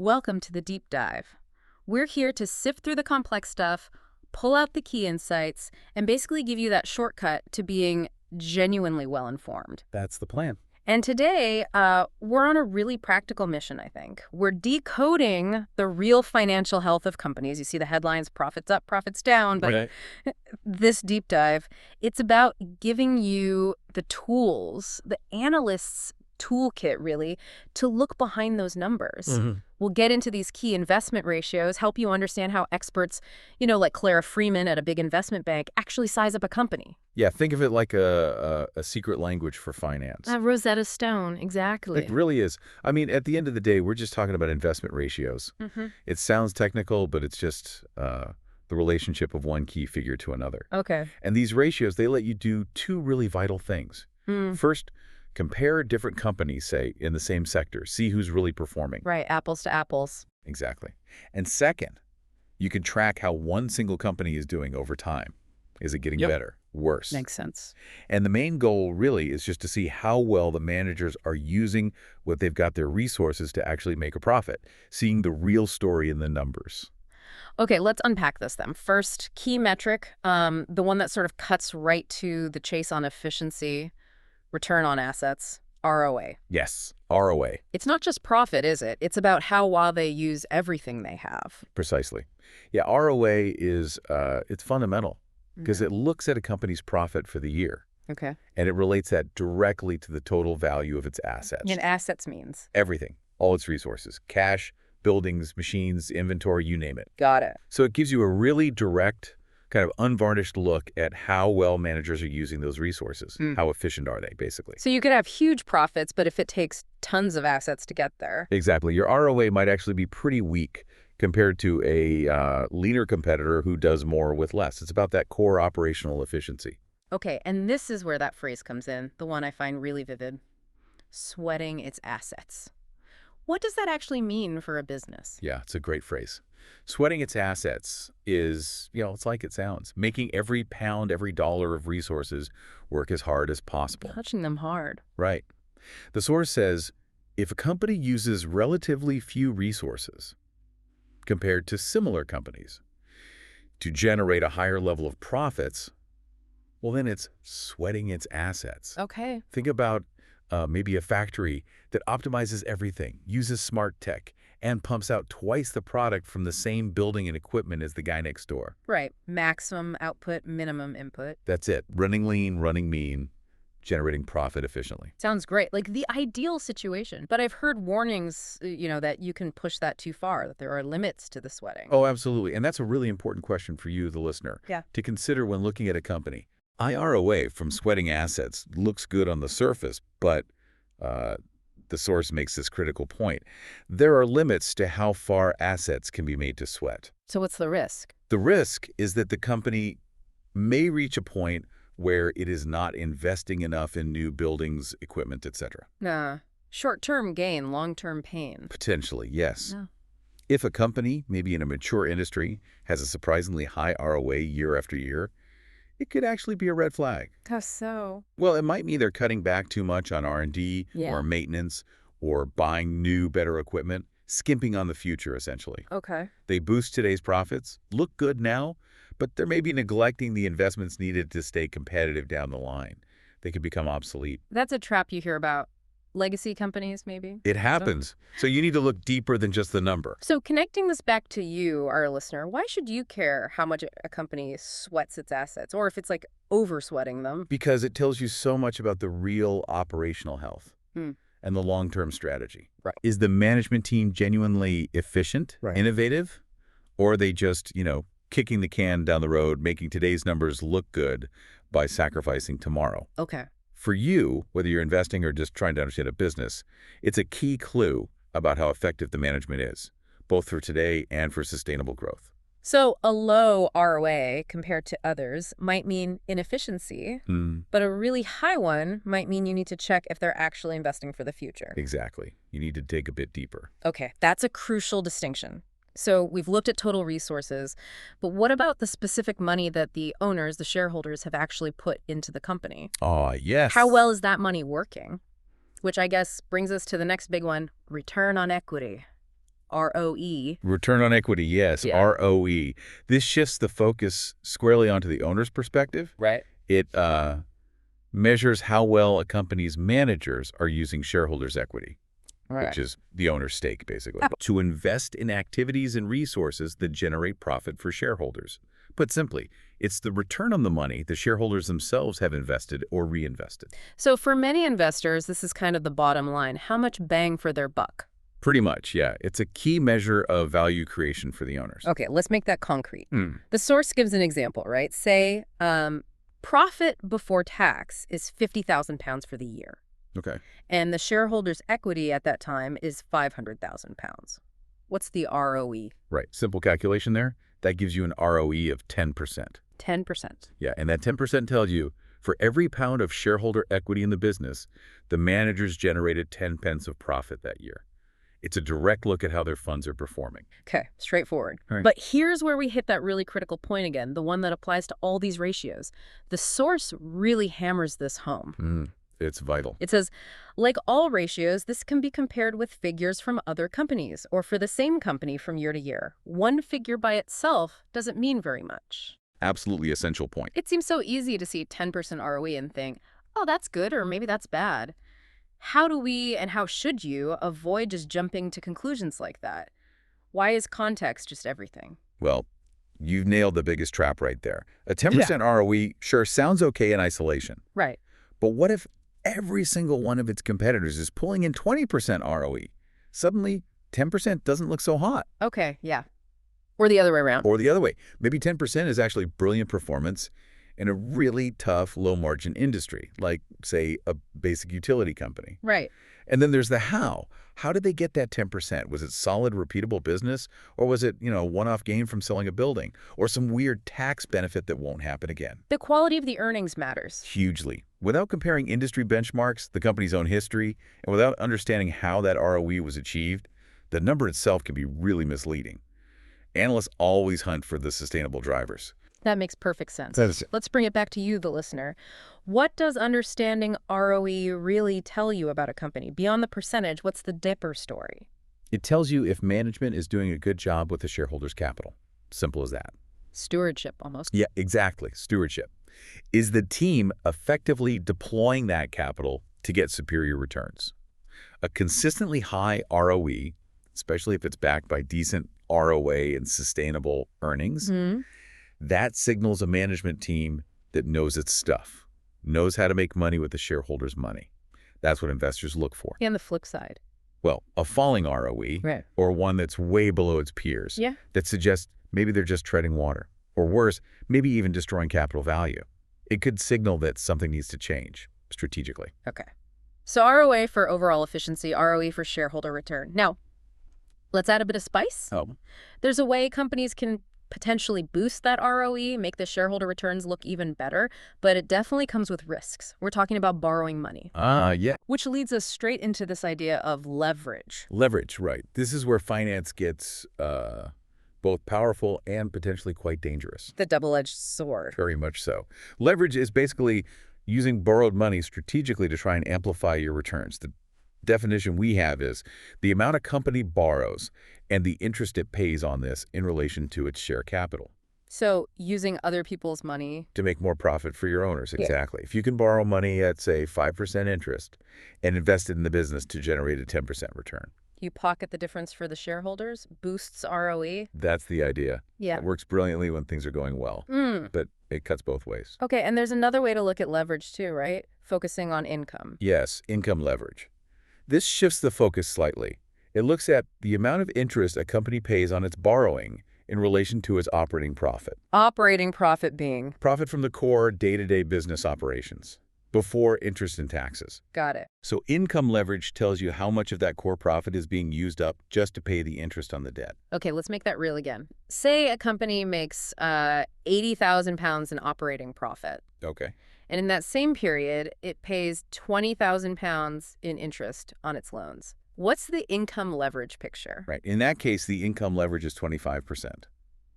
Welcome to the deep dive. We're here to sift through the complex stuff, pull out the key insights, and basically give you that shortcut to being genuinely well-informed. That's the plan. And today, we're on a really practical mission, I think. We're decoding the real financial health of companies. You see the headlines, profits up, profits down, but Right. this deep dive, it's about giving you the tools, the analysts' toolkit, really, to look behind those numbers. We'll get into these key investment ratios, help you understand how experts, like Clara Freeman at a big investment bank, actually size up a company. Yeah, think of it like a secret language for finance. Rosetta Stone, exactly. It really is. I mean, at the end of the day, we're just talking about investment ratios. It sounds technical, but it's just the relationship of one key figure to another. Okay. And these ratios, they let you do two really vital things. First, compare different companies, say, in the same sector. See who's really performing. Right, apples to apples. Exactly. And second, you can track how one single company is doing over time. Is it getting better? Worse? Makes sense. And the main goal really is just to see how well the managers are using what they've got their resources to actually make a profit, seeing the real story in the numbers. Okay, let's unpack this then. First, key metric, the one that sort of cuts right to the chase on efficiency, return on assets, ROA. Yes, ROA. It's not just profit, is it? It's about how well they use everything they have. Precisely. Yeah, ROA is it's fundamental because it looks at a company's profit for the year. Okay. And it relates that directly to the total value of its assets. And assets means? Everything, all its resources, cash, buildings, machines, inventory, you name it. Got it. So it gives you a really direct, kind of unvarnished look at how well managers are using those resources. How efficient are they, basically? So you could have huge profits, but if it takes tons of assets to get there. Exactly. Your ROA might actually be pretty weak compared to a leaner competitor who does more with less. It's about that core operational efficiency. Okay, and this is where that phrase comes in, the one I find really vivid. Sweating its assets. What does that actually mean for a business? Yeah, it's a great phrase. Sweating its assets is, it's like it sounds. Making every pound, every dollar of resources work as hard as possible. Touching them hard. Right. The source says, if a company uses relatively few resources compared to similar companies to generate a higher level of profits, well, then it's sweating its assets. Okay. Think about maybe a factory that optimizes everything, uses smart tech, and pumps out twice the product from the same building and equipment as the guy next door. Right. Maximum output, minimum input. That's it. Running lean, running mean, generating profit efficiently. Sounds great. Like the ideal situation. But I've heard warnings, that you can push that too far, that there are limits to the sweating. Oh, absolutely. And that's a really important question for you, the listener, to consider when looking at a company. ROA from sweating assets looks good on the surface, but the source makes this critical point. There are limits to how far assets can be made to sweat. So what's the risk? The risk is that the company may reach a point where it is not investing enough in new buildings, equipment, etc. Short-term gain, long-term pain. Potentially, yes. Yeah. If a company, maybe in a mature industry, has a surprisingly high ROA year after year, it could actually be a red flag. How so? Well, it might mean they're cutting back too much on R&D or maintenance or buying new, better equipment, skimping on the future, essentially. Okay. They boost today's profits, look good now, but they're maybe neglecting the investments needed to stay competitive down the line. They could become obsolete. That's a trap you hear about. Legacy companies, maybe? It happens. So you need to look deeper than just the number. So connecting this back to you, our listener, why should you care how much a company sweats its assets, or if it's like over-sweating them? Because it tells you so much about the real operational health and the long-term strategy. Right. Is the management team genuinely efficient, innovative, or are they just, kicking the can down the road, making today's numbers look good by sacrificing tomorrow? Okay. For you, whether you're investing or just trying to understand a business, it's a key clue about how effective the management is, both for today and for sustainable growth. So a low ROA compared to others might mean inefficiency, but a really high one might mean you need to check if they're actually investing for the future. Exactly. You need to dig a bit deeper. Okay, that's a crucial distinction. So we've looked at total resources, but what about the specific money that the owners, the shareholders, have actually put into the company? Oh, yes. How well is that money working? Which I guess brings us to the next big one, return on equity. ROE. Return on equity, yes, Yeah. ROE. This shifts the focus squarely onto the owner's perspective. Right. It measures how well a company's managers are using shareholders' equity, which is the owner's stake, basically, to invest in activities and resources that generate profit for shareholders. Put simply, it's the return on the money the shareholders themselves have invested or reinvested. So for many investors, this is kind of the bottom line. How much bang for their buck? Pretty much, yeah. It's a key measure of value creation for the owners. Okay, let's make that concrete. The source gives an example, right? Say, profit before tax is £50,000 for the year. Okay. And the shareholders' equity at that time is £500,000. What's the ROE? Right. Simple calculation there. That gives you an ROE of 10%. 10%. Yeah, and that 10% tells you for every pound of shareholder equity in the business, the managers generated 10 pence of profit that year. It's a direct look at how their funds are performing. Okay, straightforward. Right. But here's where we hit that really critical point again, the one that applies to all these ratios. The source really hammers this home. It's vital. It says, like all ratios, this can be compared with figures from other companies or for the same company from year to year. One figure by itself doesn't mean very much. Absolutely essential point. It seems so easy to see 10% ROE and think, oh, that's good, or maybe that's bad. How do we, and how should you, avoid just jumping to conclusions like that? Why is context just everything? Well, you've nailed the biggest trap right there. A 10% ROE sure sounds okay in isolation. Right. But what if every single one of its competitors is pulling in 20% ROE? Suddenly, 10% doesn't look so hot. Okay, yeah. Or the other way around. Or the other way. Maybe 10% is actually brilliant performance in a really tough, low-margin industry, like, say, a basic utility company. Right. And then there's the how. How did they get that 10%? Was it solid, repeatable business? Or was it, a one-off gain from selling a building? Or some weird tax benefit that won't happen again? The quality of the earnings matters. Hugely. Without comparing industry benchmarks, the company's own history, and without understanding how that ROE was achieved, the number itself can be really misleading. Analysts always hunt for the sustainable drivers. That makes perfect sense. Let's bring it back to you, the listener. What does understanding ROE really tell you about a company? Beyond the percentage, what's the deeper story? It tells you if management is doing a good job with the shareholders' capital. Simple as that. Stewardship, almost. Yeah, exactly. Stewardship. Is the team effectively deploying that capital to get superior returns? A consistently high ROE, especially if it's backed by decent ROA and sustainable earnings, that signals a management team that knows its stuff, knows how to make money with the shareholders' money. That's what investors look for. And the flip side. Well, a falling ROE, Right. or one that's way below its peers, that suggests maybe they're just treading water, or worse, maybe even destroying capital value. It could signal that something needs to change strategically. Okay. So ROA for overall efficiency, ROE for shareholder return. Now, let's add a bit of spice. There's a way companies can potentially boost that ROE, make the shareholder returns look even better, but it definitely comes with risks. We're talking about borrowing money. Yeah. Which leads us straight into this idea of leverage. Leverage, right. This is where finance gets both powerful and potentially quite dangerous. The double-edged sword. Very much so. Leverage is basically using borrowed money strategically to try and amplify your returns. The definition we have is the amount a company borrows and the interest it pays on this in relation to its share capital. So using other people's money to make more profit for your owners, exactly. If you can borrow money at, say, 5% interest and invest it in the business to generate a 10% return. You pocket the difference for the shareholders, boosts ROE. That's the idea. Yeah. It works brilliantly when things are going well, but it cuts both ways. Okay, and there's another way to look at leverage too, right? Focusing on income. Yes, income leverage. This shifts the focus slightly. It looks at the amount of interest a company pays on its borrowing in relation to its operating profit. Operating profit being? Profit from the core day-to-day business operations, before interest and taxes. Got it. So income leverage tells you how much of that core profit is being used up just to pay the interest on the debt. Okay, let's make that real again. Say a company makes £80,000 in operating profit. Okay. And in that same period, it pays £20,000 in interest on its loans. What's the income leverage picture? Right. In that case, the income leverage is 25%.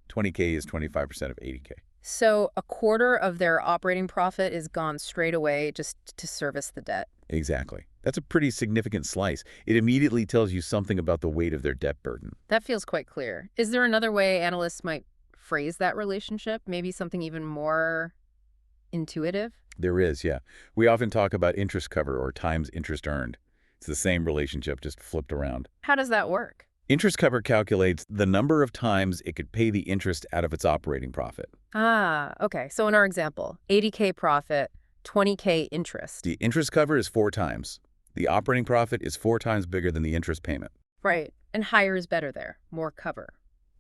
20K is 25% of 80K. So a quarter of their operating profit is gone straight away just to service the debt. Exactly. That's a pretty significant slice. It immediately tells you something about the weight of their debt burden. That feels quite clear. Is there another way analysts might phrase that relationship? Maybe something even more intuitive? There is, yeah. We often talk about interest cover or times interest earned. It's the same relationship, just flipped around. How does that work? Interest cover calculates the number of times it could pay the interest out of its operating profit. Ah, okay. So in our example, 80K profit, 20K interest. The interest cover is 4 times. The operating profit is 4 times bigger than the interest payment. Right. And higher is better there. More cover.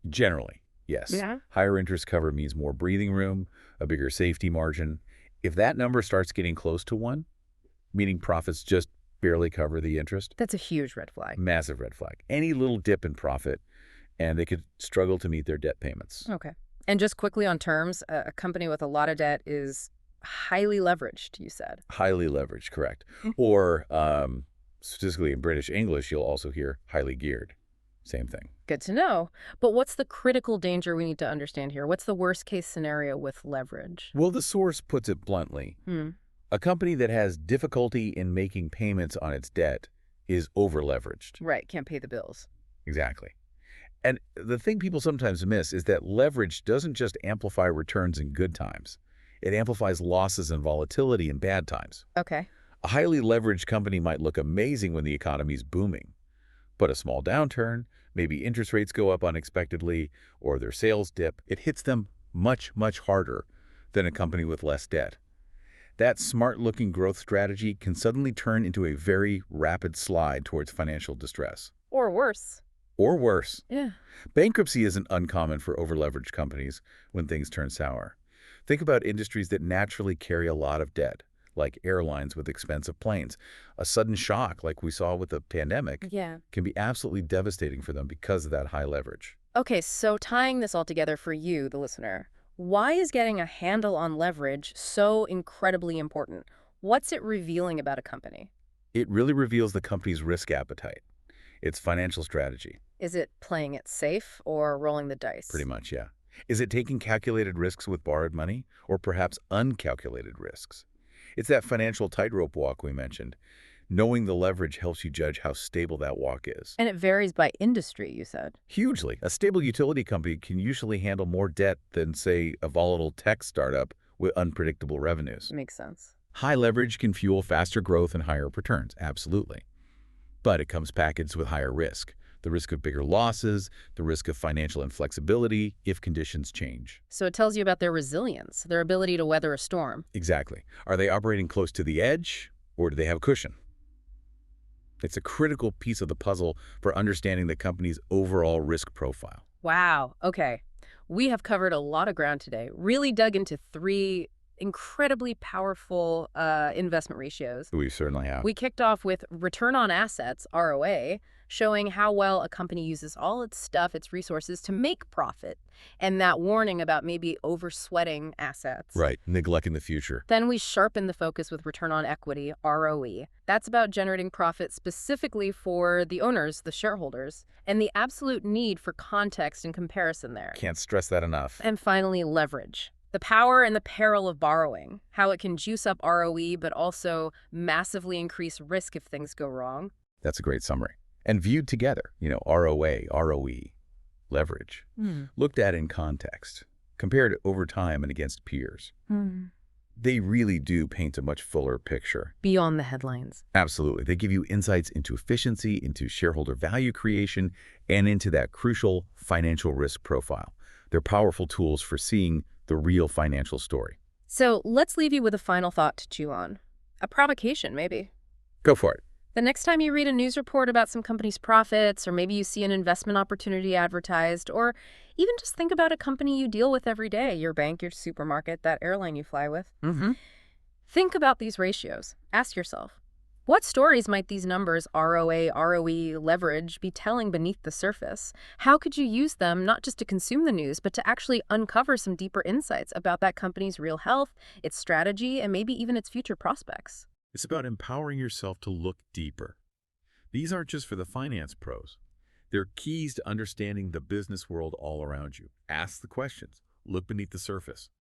Generally, yes. Yeah. Higher interest cover means more breathing room, a bigger safety margin. If that number starts getting close to 1, meaning profits just barely cover the interest, That's a huge red flag. massive red flag. Any little dip in profit, and they could struggle to meet their debt payments. Okay. And just quickly on terms, a company with a lot of debt is highly leveraged, you said. Highly leveraged, correct. Or, statistically in British English, you'll also hear highly geared. Same thing. Good to know. But what's the critical danger we need to understand here? What's the worst case scenario with leverage? Well, the source puts it bluntly. A company that has difficulty in making payments on its debt is over-leveraged. Right, can't pay the bills. Exactly. And the thing people sometimes miss is that leverage doesn't just amplify returns in good times. It amplifies losses and volatility in bad times. Okay. A highly leveraged company might look amazing when the economy's booming. But a small downturn, maybe interest rates go up unexpectedly, or their sales dip, it hits them much, much harder than a company with less debt. That smart-looking growth strategy can suddenly turn into a very rapid slide towards financial distress. Or worse. Or worse. Yeah. Bankruptcy isn't uncommon for over-leveraged companies when things turn sour. Think about industries that naturally carry a lot of debt, like airlines with expensive planes. A sudden shock, like we saw with the pandemic, can be absolutely devastating for them because of that high leverage. Okay, so tying this all together for you, the listener, why is getting a handle on leverage so incredibly important? What's it revealing about a company? It really reveals the company's risk appetite, its financial strategy. Is it playing it safe or rolling the dice? Pretty much, yeah. Is it taking calculated risks with borrowed money, or perhaps uncalculated risks? It's that financial tightrope walk we mentioned. Knowing the leverage helps you judge how stable that walk is. And it varies by industry, you said. Hugely. A stable utility company can usually handle more debt than, say, a volatile tech startup with unpredictable revenues. Makes sense. High leverage can fuel faster growth and higher returns, absolutely. But it comes packaged with higher risk. The risk of bigger losses, the risk of financial inflexibility if conditions change. So it tells you about their resilience, their ability to weather a storm. Exactly. Are they operating close to the edge, or do they have a cushion? It's a critical piece of the puzzle for understanding the company's overall risk profile. Wow. Okay. We have covered a lot of ground today, really dug into 3 incredibly powerful investment ratios. We certainly have. We kicked off with return on assets, ROA, showing how well a company uses all its stuff, its resources to make profit, and that warning about maybe over-sweating assets. Right, neglecting the future. Then we sharpened the focus with return on equity, ROE. That's about generating profit specifically for the owners, the shareholders, and the absolute need for context and comparison there. Can't stress that enough. And finally, leverage. The power and the peril of borrowing, how it can juice up ROE but also massively increase risk if things go wrong. That's a great summary. And viewed together, ROA, ROE, leverage, looked at in context, compared over time and against peers. They really do paint a much fuller picture. Beyond the headlines. Absolutely. They give you insights into efficiency, into shareholder value creation, and into that crucial financial risk profile. They're powerful tools for seeing the real financial story. So let's leave you with a final thought to chew on. A provocation, maybe. Go for it. The next time you read a news report about some company's profits, or maybe you see an investment opportunity advertised, or even just think about a company you deal with every day, your bank, your supermarket, that airline you fly with. Think about these ratios. Ask yourself, what stories might these numbers, ROA, ROE, leverage, be telling beneath the surface? How could you use them not just to consume the news, but to actually uncover some deeper insights about that company's real health, its strategy, and maybe even its future prospects? It's about empowering yourself to look deeper. These aren't just for the finance pros. They're keys to understanding the business world all around you. Ask the questions. Look beneath the surface.